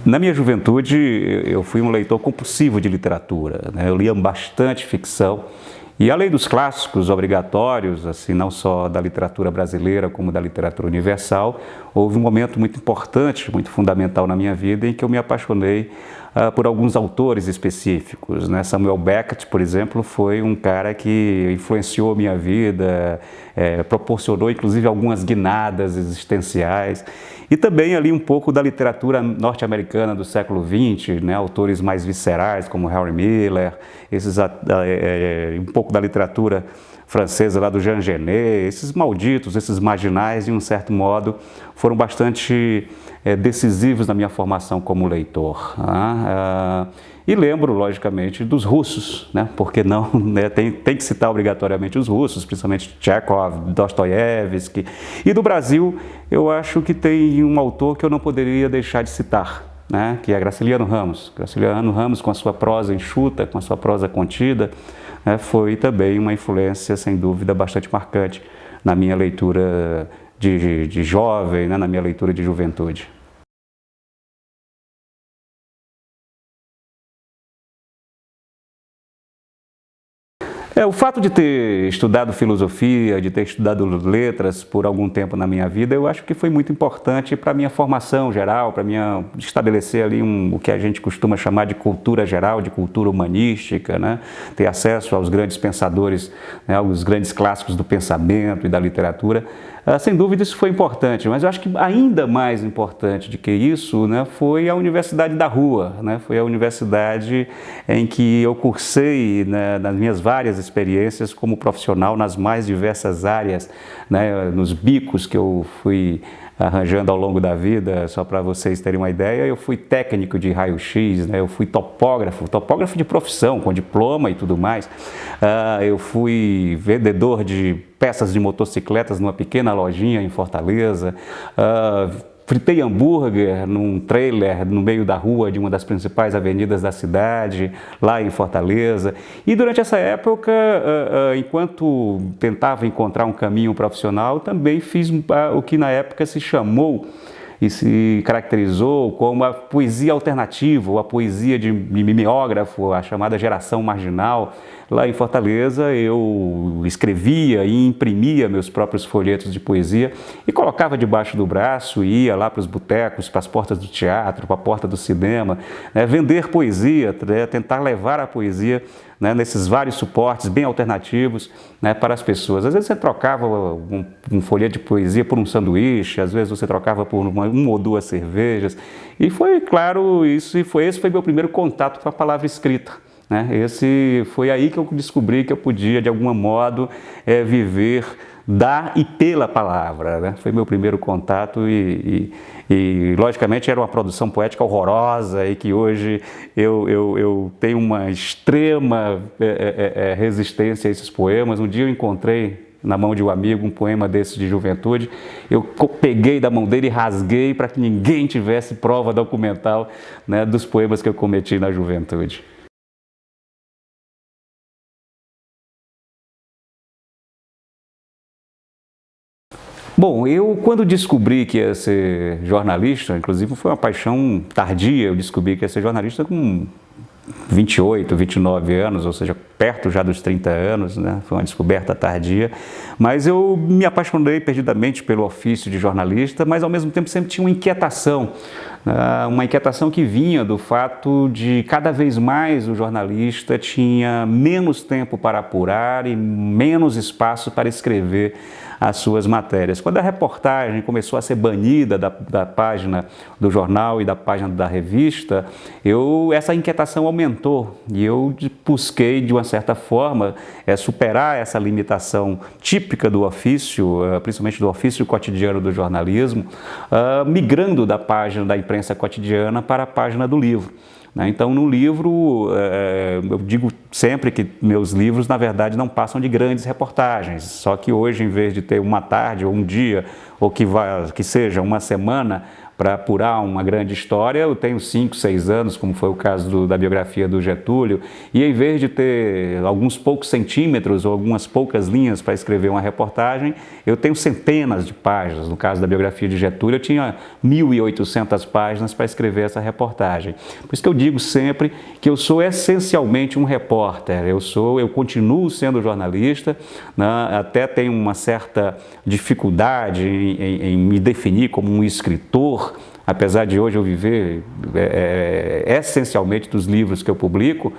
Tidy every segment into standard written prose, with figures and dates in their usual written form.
Na minha juventude, eu fui um leitor compulsivo de literatura, né? Eu lia bastante ficção e, além dos clássicos obrigatórios, assim, não só da literatura brasileira como da literatura universal, houve um momento muito importante, muito fundamental na minha vida em que eu me apaixonei por alguns autores específicos, né? Samuel Beckett, por exemplo, foi um cara que influenciou a minha vida, proporcionou inclusive algumas guinadas existenciais, e também ali um pouco da literatura norte-americana do século XX, né? Autores mais viscerais como Henry Miller, um pouco da literatura francesa lá do Jean Genet, esses malditos, esses marginais, de um certo modo, foram bastante decisivos na minha formação como leitor. E lembro, logicamente, dos russos, né? Porque não, né? Tem que citar obrigatoriamente os russos, principalmente Chekhov, Dostoiévski. E do Brasil, eu acho que tem um autor que eu não poderia deixar de citar, né? Que é Graciliano Ramos. Graciliano Ramos, com a sua prosa enxuta, com a sua prosa contida, foi também uma influência, sem dúvida, bastante marcante na minha leitura de jovem, né? Na minha leitura de juventude. O fato de ter estudado filosofia, de ter estudado letras por algum tempo na minha vida, eu acho que foi muito importante para a minha formação geral, para estabelecer ali o que a gente costuma chamar de cultura geral, de cultura humanística, né? Ter acesso aos grandes pensadores, né? Aos grandes clássicos do pensamento e da literatura. Sem dúvida isso foi importante, mas eu acho que ainda mais importante do que isso, né, foi a Universidade da Rua, né? Foi a universidade em que eu cursei, né, nas minhas várias experiências como profissional nas mais diversas áreas, né, nos bicos que eu fui arranjando ao longo da vida. Só para vocês terem uma ideia, eu fui técnico de raio-x, né? Eu fui topógrafo de profissão, com diploma e tudo mais. Eu fui vendedor de peças de motocicletas numa pequena lojinha em Fortaleza. Fritei hambúrguer num trailer no meio da rua de uma das principais avenidas da cidade, lá em Fortaleza. E durante essa época, enquanto tentava encontrar um caminho profissional, também fiz o que na época se chamou e se caracterizou como a poesia alternativa, ou a poesia de mimeógrafo, a chamada geração marginal. Lá em Fortaleza eu escrevia e imprimia meus próprios folhetos de poesia e colocava debaixo do braço, ia lá para os botecos, para as portas do teatro, para a porta do cinema, né, vender poesia, né, tentar levar a poesia, né, nesses vários suportes bem alternativos, né, para as pessoas. Às vezes você trocava um folheto de poesia por um sanduíche, às vezes você trocava por uma ou duas cervejas. E foi, claro, esse foi meu primeiro contato com a palavra escrita, né? Foi aí que eu descobri que eu podia, de algum modo, viver da e pela palavra, né? Foi meu primeiro contato e, logicamente, era uma produção poética horrorosa e que hoje eu tenho uma extrema resistência a esses poemas. Um dia eu encontrei na mão de um amigo um poema desses de juventude, eu peguei da mão dele e rasguei para que ninguém tivesse prova documental, né, dos poemas que eu cometi na juventude. Bom, eu quando descobri que ia ser jornalista, inclusive foi uma paixão tardia, eu descobri que ia ser jornalista com 28, 29 anos, ou seja, perto já dos 30 anos, né? Foi uma descoberta tardia, mas eu me apaixonei perdidamente pelo ofício de jornalista, mas ao mesmo tempo sempre tinha uma inquietação que vinha do fato de cada vez mais o jornalista tinha menos tempo para apurar e menos espaço para escrever as suas matérias. Quando a reportagem começou a ser banida da página do jornal e da página da revista, essa inquietação aumentou e eu busquei, de uma certa forma, superar essa limitação típica do ofício, principalmente do ofício cotidiano do jornalismo, migrando da página da imprensa cotidiana para a página do livro. Então, no livro, eu digo sempre que meus livros, na verdade, não passam de grandes reportagens, só que hoje, em vez de ter uma tarde ou um dia, ou que seja uma semana para apurar uma grande história, eu tenho 5, 6 anos, como foi o caso da biografia do Getúlio, e em vez de ter alguns poucos centímetros ou algumas poucas linhas para escrever uma reportagem, eu tenho centenas de páginas. No caso da biografia de Getúlio, eu tinha 1.800 páginas para escrever essa reportagem. Por isso que eu digo sempre que eu sou essencialmente um repórter, eu continuo sendo jornalista, né? Até tenho uma certa dificuldade em me definir como um escritor, apesar de hoje eu viver essencialmente dos livros que eu publico,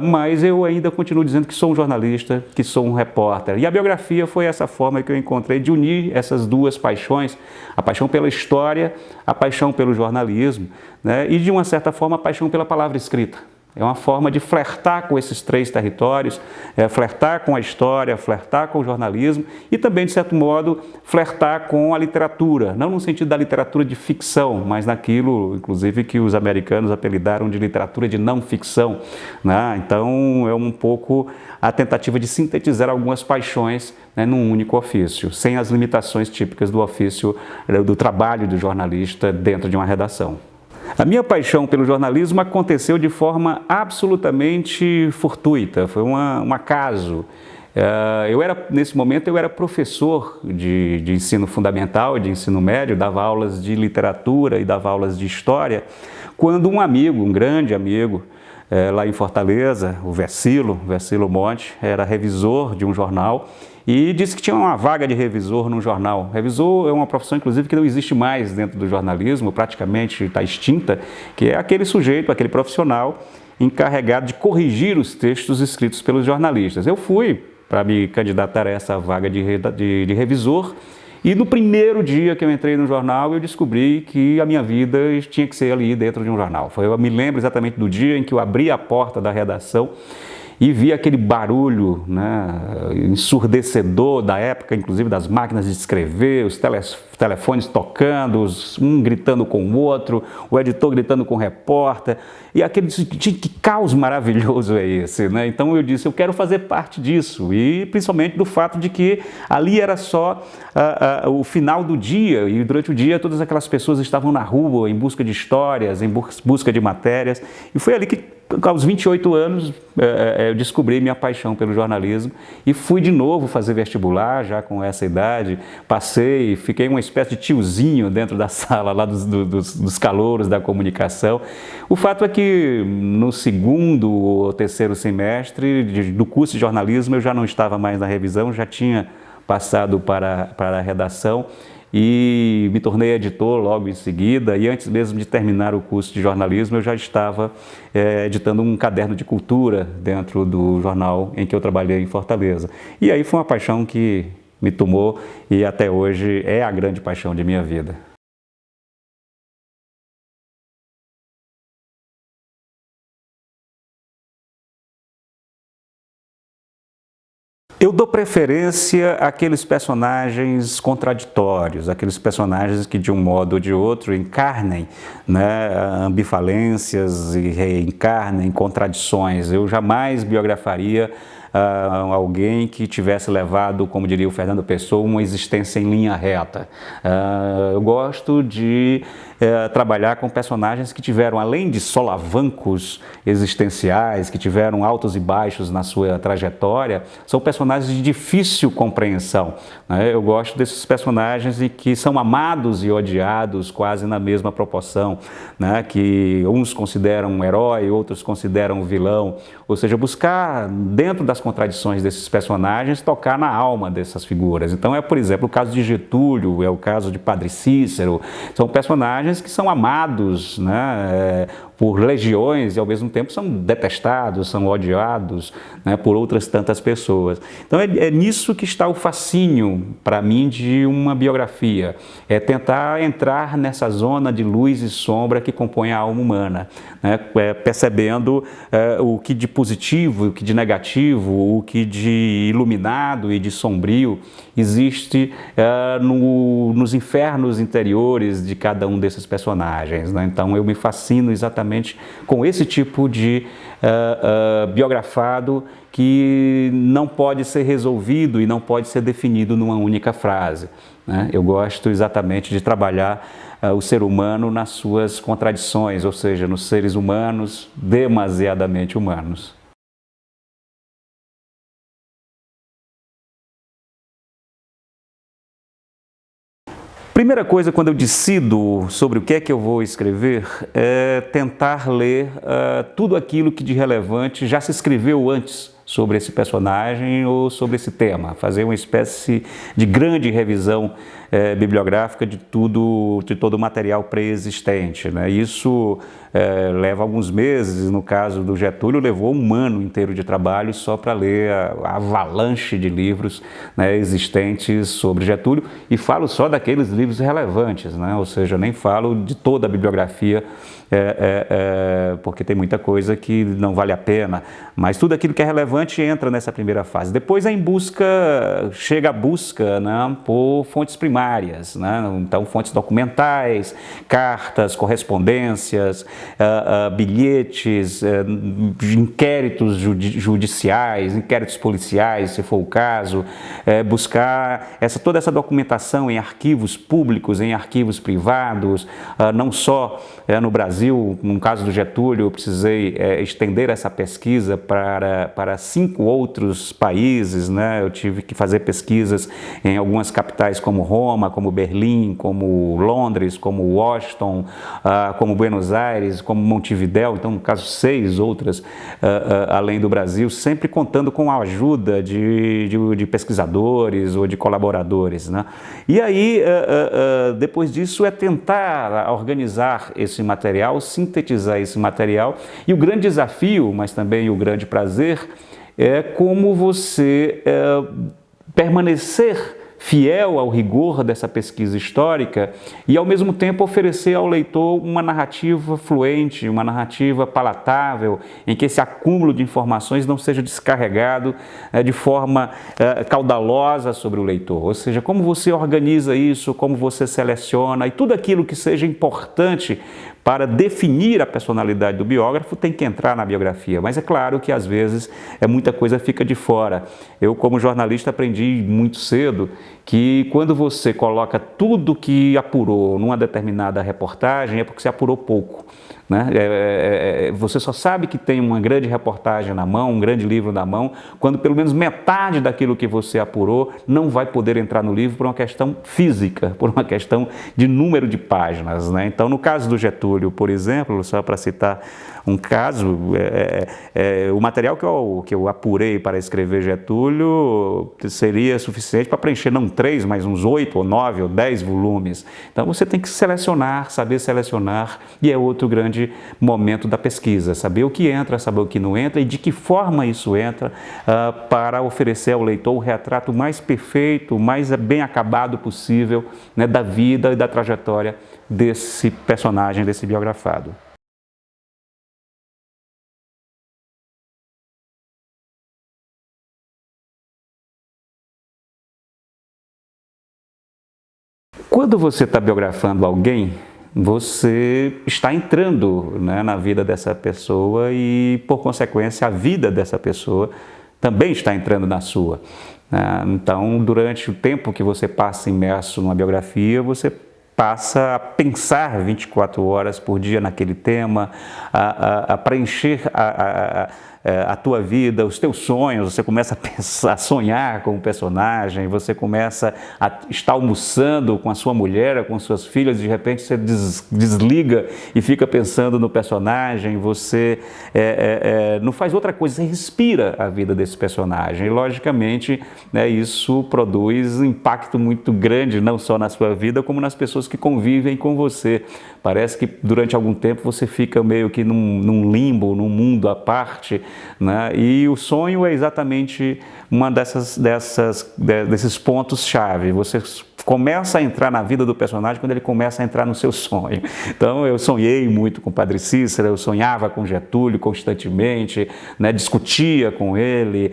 mas eu ainda continuo dizendo que sou um jornalista, que sou um repórter. E a biografia foi essa forma que eu encontrei de unir essas duas paixões, a paixão pela história, a paixão pelo jornalismo, né? E de uma certa forma a paixão pela palavra escrita. É uma forma de flertar com esses três territórios, flertar com a história, flertar com o jornalismo e também, de certo modo, flertar com a literatura. Não no sentido da literatura de ficção, mas naquilo, inclusive, que os americanos apelidaram de literatura de não ficção, né? Então, é um pouco a tentativa de sintetizar algumas paixões, né, num único ofício, sem as limitações típicas do ofício, do trabalho do jornalista dentro de uma redação. A minha paixão pelo jornalismo aconteceu de forma absolutamente fortuita, foi um acaso. Nesse momento eu era professor de ensino fundamental, de ensino médio, dava aulas de literatura e dava aulas de história, quando um amigo, um grande amigo, lá em Fortaleza, o Versilo Monte, era revisor de um jornal, e disse que tinha uma vaga de revisor no jornal. Revisor é uma profissão, inclusive, que não existe mais dentro do jornalismo, praticamente está extinta, que é aquele sujeito, aquele profissional encarregado de corrigir os textos escritos pelos jornalistas. Eu fui para me candidatar a essa vaga de revisor, e no primeiro dia que eu entrei no jornal, eu descobri que a minha vida tinha que ser ali dentro de um jornal. Eu me lembro exatamente do dia em que eu abri a porta da redação e vi aquele barulho, né, ensurdecedor da época, inclusive das máquinas de escrever, os telefones tocando, um gritando com o outro, o editor gritando com o repórter, e aquele, que caos maravilhoso é esse, né? Então eu disse, eu quero fazer parte disso, e principalmente do fato de que ali era só o final do dia, e durante o dia todas aquelas pessoas estavam na rua em busca de histórias, em busca de matérias, e foi ali que, aos 28 anos, eu descobri minha paixão pelo jornalismo e fui de novo fazer vestibular, já com essa idade, passei, fiquei uma espécie de tiozinho dentro da sala lá dos calouros da comunicação. O fato é que no segundo ou terceiro semestre do curso de jornalismo eu já não estava mais na revisão, já tinha passado para a redação, e me tornei editor logo em seguida, e antes mesmo de terminar o curso de jornalismo eu já estava editando um caderno de cultura dentro do jornal em que eu trabalhei em Fortaleza. E aí foi uma paixão que me tomou e até hoje é a grande paixão de minha vida. Eu dou preferência àqueles personagens contraditórios, aqueles personagens que de um modo ou de outro encarnem, né, ambifalências e reencarnem contradições. Eu jamais biografaria alguém que tivesse levado, como diria o Fernando Pessoa, uma existência em linha reta. Eu gosto de trabalhar com personagens que tiveram, além de solavancos existenciais, que tiveram altos e baixos na sua trajetória, são personagens de difícil compreensão, né? Eu gosto desses personagens que são amados e odiados quase na mesma proporção, né? Que uns consideram um herói, outros consideram um vilão, ou seja, buscar dentro das contradições desses personagens, tocar na alma dessas figuras. Então por exemplo, o caso de Getúlio, é o caso de Padre Cícero, são personagens que são amados, né, por legiões e ao mesmo tempo são detestados, são odiados, né, por outras tantas pessoas. Então é nisso que está o fascínio para mim de uma biografia, é tentar entrar nessa zona de luz e sombra que compõe a alma humana, né, percebendo o que de positivo, o que de negativo, o que de iluminado e de sombrio existe nos infernos interiores de cada um desses personagens, né? Então eu me fascino exatamente com esse tipo de biografado que não pode ser resolvido e não pode ser definido numa única frase. né? Eu gosto exatamente de trabalhar o ser humano nas suas contradições, ou seja, nos seres humanos demasiadamente humanos. Primeira coisa, quando eu decido sobre o que é que eu vou escrever, é tentar ler tudo aquilo que de relevante já se escreveu antes sobre esse personagem ou sobre esse tema, fazer uma espécie de grande revisão bibliográfica de todo o material pré-existente, né? Isso leva alguns meses, no caso do Getúlio, levou um ano inteiro de trabalho só para ler a avalanche de livros, né, existentes sobre Getúlio, e falo só daqueles livros relevantes, né? Ou seja, eu nem falo de toda a bibliografia, porque tem muita coisa que não vale a pena, mas tudo aquilo que é relevante entra nessa primeira fase. Depois chega a busca, né, por fontes primárias, né? Então fontes documentais, cartas, correspondências, bilhetes, inquéritos judiciais, inquéritos policiais, se for o caso, buscar toda essa documentação em arquivos públicos, em arquivos privados, não só no Brasil. No caso do Getúlio, eu precisei estender essa pesquisa para 5 outros países, né? Eu tive que fazer pesquisas em algumas capitais como Roma, como Berlim, como Londres, como Washington, como Buenos Aires, como Montevidéu, então no caso 6 outras além do Brasil, sempre contando com a ajuda de pesquisadores ou de colaboradores, né? E aí, depois disso, é tentar organizar esse material, sintetizar esse material, e o grande desafio, mas também o grande prazer, é como você permanecer fiel ao rigor dessa pesquisa histórica e, ao mesmo tempo, oferecer ao leitor uma narrativa fluente, uma narrativa palatável, em que esse acúmulo de informações não seja descarregado de forma caudalosa sobre o leitor. Ou seja, como você organiza isso, como você seleciona, e tudo aquilo que seja importante para definir a personalidade do biógrafo tem que entrar na biografia, mas é claro que às vezes muita coisa fica de fora. Eu, como jornalista, aprendi muito cedo que quando você coloca tudo que apurou numa determinada reportagem é porque você apurou pouco, né? Você só sabe que tem uma grande reportagem na mão, um grande livro na mão, quando pelo menos metade daquilo que você apurou não vai poder entrar no livro por uma questão física, por uma questão de número de páginas, né? Então, no caso do Getúlio, por exemplo, só para citar um caso, o material que eu apurei para escrever Getúlio seria suficiente para preencher não 3, mas uns 8 ou 9 ou 10 volumes. Então você tem que selecionar, saber selecionar, e é outro grande momento da pesquisa, saber o que entra, saber o que não entra e de que forma isso entra, para oferecer ao leitor o retrato mais perfeito, mais bem acabado possível, né, da vida e da trajetória desse personagem, desse biografado. Quando você está biografando alguém, você está entrando, né, na vida dessa pessoa e, por consequência, a vida dessa pessoa também está entrando na sua. Então, durante o tempo que você passa imerso numa biografia, você passa a pensar 24 horas por dia naquele tema, a preencher a tua vida, os teus sonhos. Você começa a pensar, a sonhar com o personagem, você começa a estar almoçando com a sua mulher, com suas filhas, de repente você desliga e fica pensando no personagem, você não faz outra coisa, você respira a vida desse personagem. E, logicamente, né, isso produz um impacto muito grande, não só na sua vida, como nas pessoas que convivem com você. Parece que durante algum tempo você fica meio que num limbo, num mundo à parte, né? E o sonho é exatamente uma desses pontos-chave. Você começa a entrar na vida do personagem quando ele começa a entrar no seu sonho. Então, eu sonhei muito com o Padre Cícero, eu sonhava com Getúlio constantemente, né? Discutia com ele,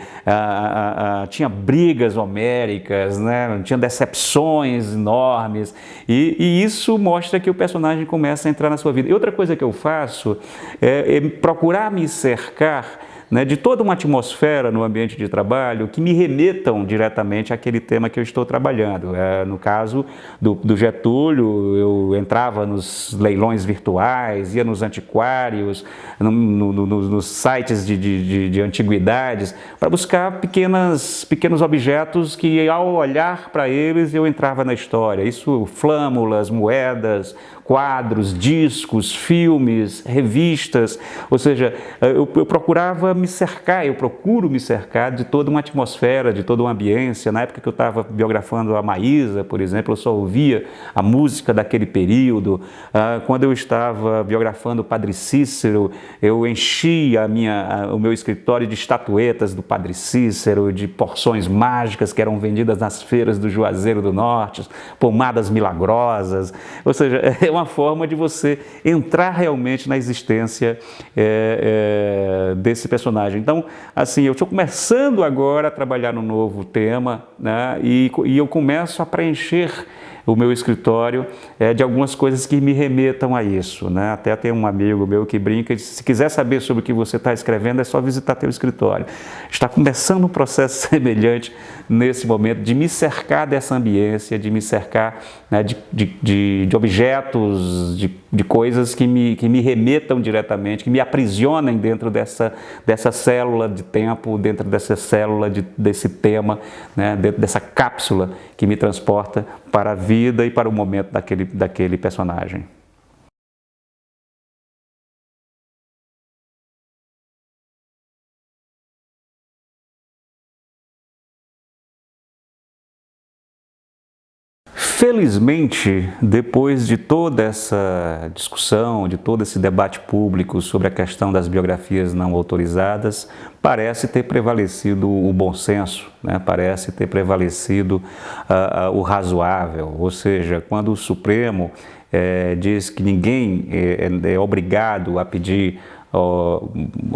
tinha brigas homéricas, né? Tinha decepções enormes, e isso mostra que o personagem começa a entrar na sua vida. E outra coisa que eu faço é procurar me cercar né, de toda uma atmosfera no ambiente de trabalho que me remetam diretamente àquele tema que eu estou trabalhando. No caso do Getúlio, eu entrava nos leilões virtuais, ia nos antiquários, nos sites de antiguidades, para buscar pequenos objetos que, ao olhar para eles, eu entrava na história. Isso, flâmulas, moedas, quadros, discos, filmes, revistas, ou seja, eu procurava me cercar, eu procuro me cercar de toda uma atmosfera, de toda uma ambiência. Na época que eu estava biografando a Maísa, por exemplo, eu só ouvia a música daquele período. Quando eu estava biografando o Padre Cícero, eu enchia o meu escritório de estatuetas do Padre Cícero, de porções mágicas que eram vendidas nas feiras do Juazeiro do Norte, pomadas milagrosas, ou seja, é uma forma de você entrar realmente na existência desse personagem. Então, assim, eu estou começando agora a trabalhar num novo tema, né, e eu começo a preencher o meu escritório de algumas coisas que me remetam a isso, né? Até tem um amigo meu que brinca e diz: se quiser saber sobre o que você está escrevendo, é só visitar teu escritório. Está começando um processo semelhante nesse momento de me cercar dessa ambiência, de me cercar, né, de objetos, de coisas que me remetam diretamente, que me aprisionem dentro dessa célula de tempo, dentro dessa célula desse tema, né, dentro dessa cápsula que me transporta para a vida e para o momento daquele personagem. Felizmente, depois de toda essa discussão, de todo esse debate público sobre a questão das biografias não autorizadas, parece ter prevalecido o bom senso, né? Parece ter prevalecido o razoável, ou seja, quando o Supremo diz que ninguém é obrigado a pedir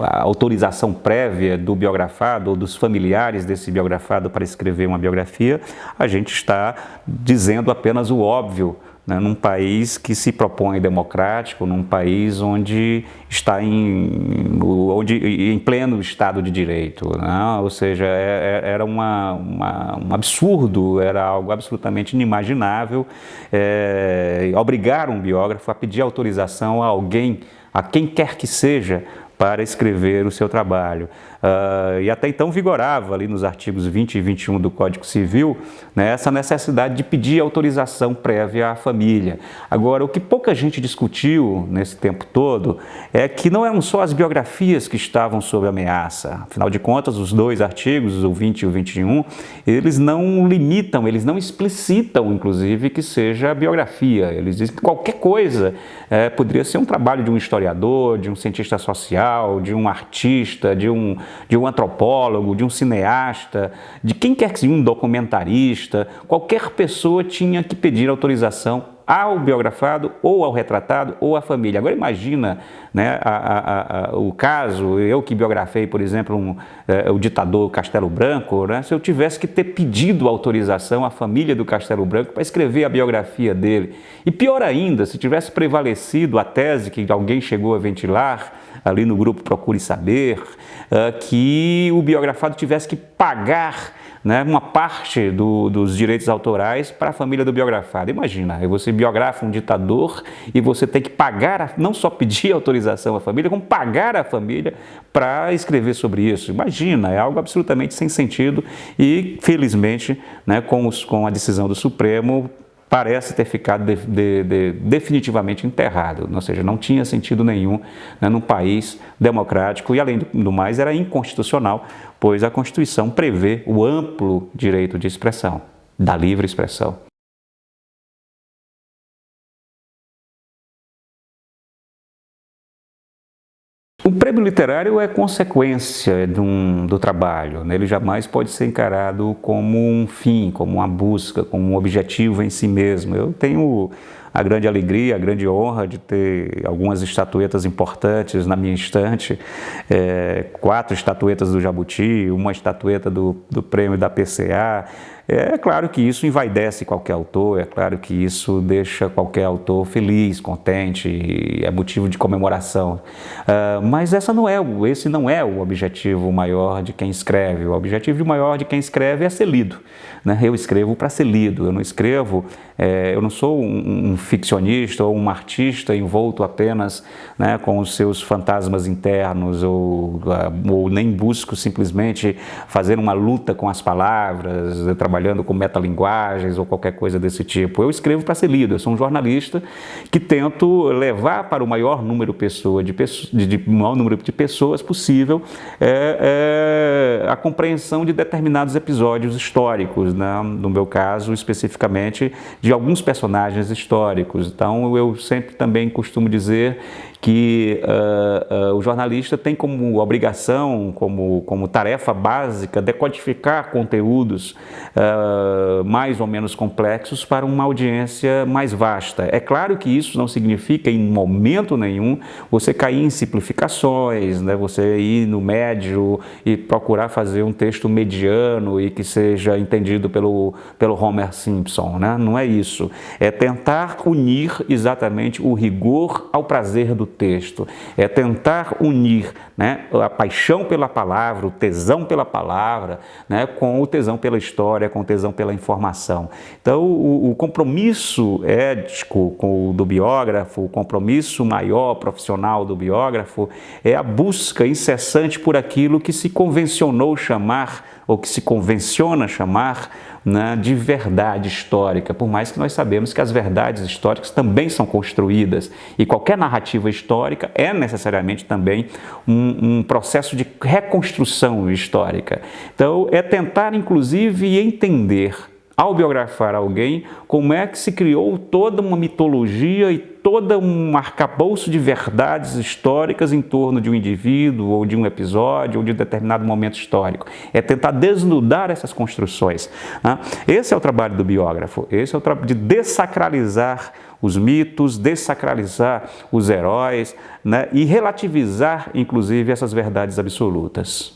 a autorização prévia do biografado ou dos familiares desse biografado para escrever uma biografia, a gente está dizendo apenas o óbvio, né, num país que se propõe democrático, num país onde está em pleno Estado de Direito, né? Ou seja, era um absurdo, era algo absolutamente inimaginável obrigar um biógrafo a pedir autorização a alguém, a quem quer que seja, para escrever o seu trabalho. E até então vigorava ali nos artigos 20 e 21 do Código Civil, né, essa necessidade de pedir autorização prévia à família. Agora, o que pouca gente discutiu nesse tempo todo é que não eram só as biografias que estavam sob ameaça. Afinal de contas, os dois artigos, o 20 e o 21, eles não limitam, eles não explicitam, inclusive, que seja biografia. Eles dizem que qualquer coisa poderia ser um trabalho de um historiador, de um cientista social, de um artista, de um antropólogo, de um cineasta, de quem quer que seja, um documentarista. Qualquer pessoa tinha que pedir autorização ao biografado, ou ao retratado, ou à família. Agora imagina, né, o caso, eu que biografei, por exemplo, o ditador Castelo Branco, né, se eu tivesse que ter pedido autorização à família do Castelo Branco para escrever a biografia dele. E pior ainda, se tivesse prevalecido a tese que alguém chegou a ventilar ali no grupo Procure Saber, que o biografado tivesse que pagar, né, uma parte dos direitos autorais para a família do biografado. Imagina, você biografa um ditador e você tem que pagar, não só pedir autorização à família, como pagar à família para escrever sobre isso. Imagina, é algo absolutamente sem sentido e, felizmente, né, com a decisão do Supremo, parece ter ficado definitivamente enterrado, ou seja, não tinha sentido nenhum, né, num país democrático e, além do mais, era inconstitucional, pois a Constituição prevê o amplo direito de expressão, da livre expressão. O prêmio literário é consequência do trabalho, né? Ele jamais pode ser encarado como um fim, como uma busca, como um objetivo em si mesmo. Eu tenho a grande alegria, a grande honra de ter algumas estatuetas importantes na minha estante, 4 estatuetas do Jabuti, uma estatueta do prêmio da PCA, É claro que isso envaidece qualquer autor, é claro que isso deixa qualquer autor feliz, contente, é motivo de comemoração. Mas esse não é o objetivo maior de quem escreve. O objetivo maior de quem escreve é ser lido, né? Eu escrevo para ser lido, eu não escrevo, eu não sou um ficcionista ou um artista envolto apenas, né, com os seus fantasmas internos, ou nem busco simplesmente fazer uma luta com as palavras, trabalhando com metalinguagens ou qualquer coisa desse tipo. Eu escrevo para ser lido, eu sou um jornalista que tento levar para o maior número de pessoas possível a compreensão de determinados episódios históricos, né? No meu caso, especificamente, de alguns personagens históricos. Então, eu sempre também costumo dizer que o jornalista tem como obrigação, como tarefa básica, decodificar conteúdos mais ou menos complexos para uma audiência mais vasta. É claro que isso não significa, em momento nenhum, você cair em simplificações, né? Você ir no médio e procurar fazer um texto mediano e que seja entendido pelo Homer Simpson, né? Não é isso. É tentar unir exatamente o rigor ao prazer do texto. É tentar unir, né, a paixão pela palavra, o tesão pela palavra, né, com o tesão pela história, com o tesão pela informação. Então, o compromisso ético do biógrafo, o compromisso maior profissional do biógrafo é a busca incessante por aquilo que se convencionou chamar, ou que se convenciona chamar, né, de verdade histórica, por mais que nós sabemos que as verdades históricas também são construídas, e qualquer narrativa histórica é necessariamente também um processo de reconstrução histórica. Então, é tentar, inclusive, entender, ao biografar alguém, como é que se criou toda uma mitologia e todo um arcabouço de verdades históricas em torno de um indivíduo, ou de um episódio, ou de um determinado momento histórico. É tentar desnudar essas construções, né? Esse é o trabalho do biógrafo, esse é o trabalho de dessacralizar os mitos, dessacralizar os heróis, né? E relativizar, inclusive, essas verdades absolutas.